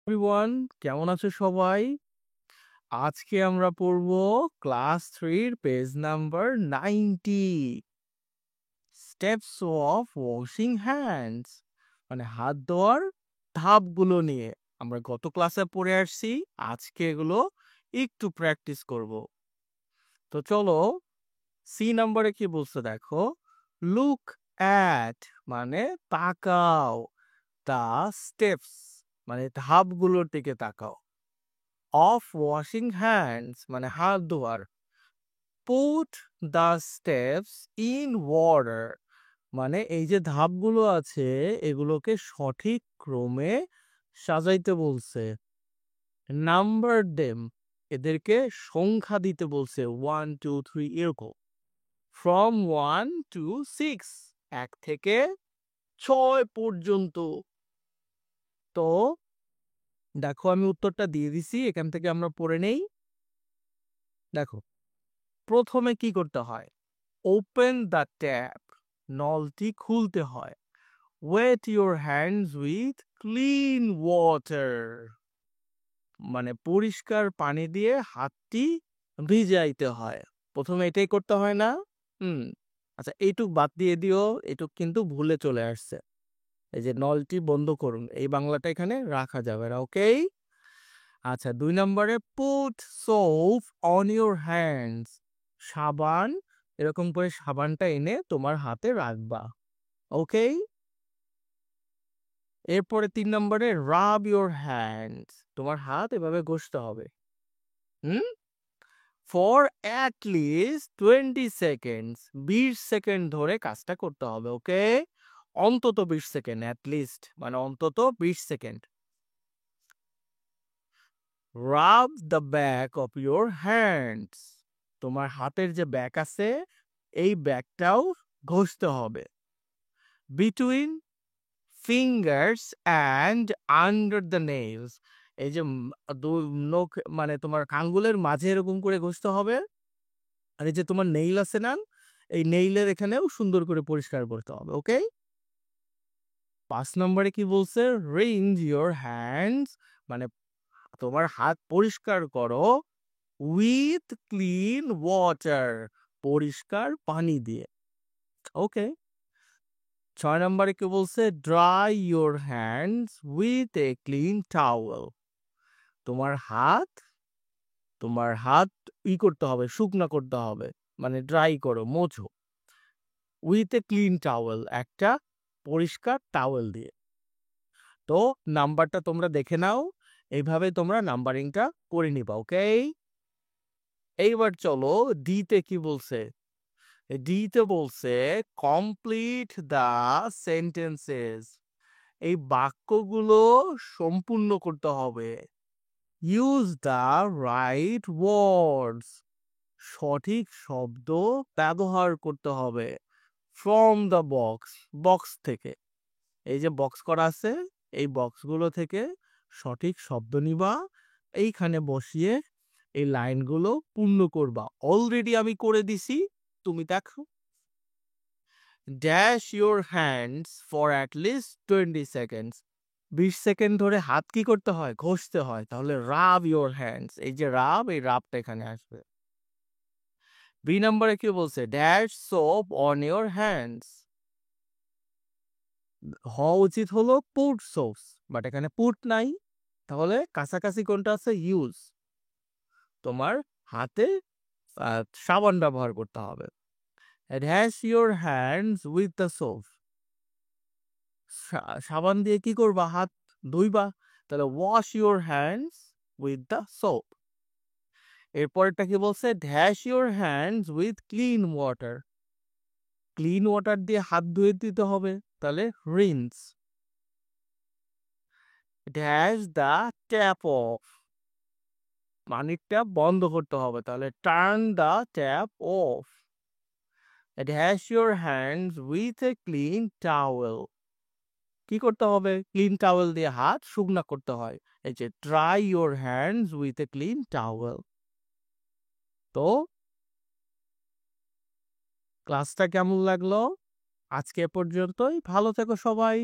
Everyone, কেমন আছো সবাই? আজকে আমরা পড়ব class 3 page number 90 steps of washing hands, মানে হাত ধোয়ার ধাপগুলো নিয়ে আমরা গত ক্লাসে পড়ে আসছি। আজকে এগুলো একটু প্র্যাকটিস করব। তো চলো, সি নাম্বারে কি বলছে দেখো। লুক অ্যাট মানে তাকাও, দা স্টেপস মানে ধাপগুলোর দিকে তাকাও, অফ ওয়াশিং হ্যান্ডস মানে হাত ধোয়ার, put the steps in water মানে এই যে ধাপগুলো আছে এগুলোকে সঠিক ক্রমে সাজাইতে বলছে। নাম্বার দেম এদেরকে সংখ্যা দিতে বলছে, 1 2 3 এরকম। ফ্রম 1 to 6 1 থেকে 6 পর্যন্ত। তো দেখো আমি উত্তরটা দিয়ে দিছি, এখান থেকে আমরা পড়ে নেই। দেখো প্রথমে কি করতে হয়, ওপেন দ্য ট্যাপ নলটি খুলতে হয়। Wet your hands with clean water মানে পরিষ্কার পানি দিয়ে হাতটি ভিজাইতে হয়। প্রথমে এটাই করতে হয় না? হুম, আচ্ছা এইটুক বাদ দিয়ে দিও, এটুক কিন্তু ভুলে চলে আসছে। এই যে নলটি বন্ধ করুন, এই বাংলাটা এখানে রাখা যাবে না, ওকে? আচ্ছা 2 নম্বরে put soap on your hands, সাবান এরকম করে সাবানটা এনে তোমার হাতে রাখবা, ওকে? এরপরে 3 নম্বরে রাব ইউর হ্যান্ডস, তোমার হাত এভাবে ঘষতে হবে। Hmm, for at least 20 seconds, 20 second ধরে কাজটা করতে হবে, ওকে? অন্তত 20 সেকেন্ড, অ্যাট লিস্ট মানে অন্তত 20 second. Rub the back of your hands, তোমার হাতের যে ব্যাক আছে এই ব্যাকটাও ঘষতে হবে। Between fingers and under the nails, এই যে নখ মানে তোমার আঙ্গুলের মাঝে এরকম করে ঘষতে হবে। আর এই যে তোমার নেইল আছে না, এই নেইলের এখানেও সুন্দর করে পরিষ্কার করতে হবে, ওকে? 5 নম্বরে কি বলছে, রিনস ইউর হ্যান্ডস মানে তোমার হাত পরিষ্কার করো উইথ ক্লিন ওয়াটার পরিষ্কার পানি দিয়ে, ওকে? 6 নম্বরে কি বলছে, dry your hands with a clean towel, তোমার হাত তোমার হাত করতে হবে, শুকনা করতে হবে, মানে ড্রাই করো, মোছো, উইথ এ ক্লিন টাওয়েল একটা পরিষ্কার টাওয়েল দিয়ে। তো নাম্বারটা তোমরা দেখে নাও, এইভাবে তোমরা নাম্বারিংটা করে নিবা, ওকে? এইবার চলো ডিতে কি বলছে। ডিতে বলছে কমপ্লিট দ্য সেন্টেন্সেস, এই বাক্যগুলো সম্পূর্ণ করতে হবে। ইউজ দ্য রাইট ওয়ার্ডস, সঠিক শব্দ ব্যবহার করতে হবে। ফ্রম দ্য বক্স, বক্স থেকে, এই যে বক্স করা আছে এই বক্সগুলো থেকে সঠিক শব্দ নিবা, এইখানে বসিয়ে এই লাইনগুলো পূর্ণ করবা। অলরেডি আমি করে দিছি, তুমি দেখো। Dash your hands for at least 20 seconds, 20 second ধরে হাত কি করতে হয়, ঘষতে হয়। তাহলে রাব ইউর হ্যান্ডস, এই যে রাব, এই রাবটা এখানে আসবে। বি নম্বরে কি বলছে, dash soap on your hands, হওয়া উচিত হলো পুট সোপস, বাট এখানে পুট নাই, তাহলে কাছাকাছি কোনটা আছে, ইউজ, তোমার হাতে সাবান ব্যবহার করতে হবে। Dash your hands with the soap, সাবান দিয়ে কি করবা, হাত ধুইবা, তাহলে wash your hands with the soap. এরপরটা কি বলছে, dash your hands with clean water, clean water দিয়ে হাত ধুয়ে দিতে হবে, তাহলে rinse. Dash the tap off, পানিটা বন্ধ করতে হবে, তাহলে turn the tap off. Dash your hands with a clean towel, কি করতে হবে, ক্লিন টাওয়েল দিয়ে হাত শুকনা করতে হয়, এই যে dry your hands with a clean towel. তো ক্লাসটা কেমন লাগলো? আজকে এ পর্যন্তই, ভালো থেকো সবাই।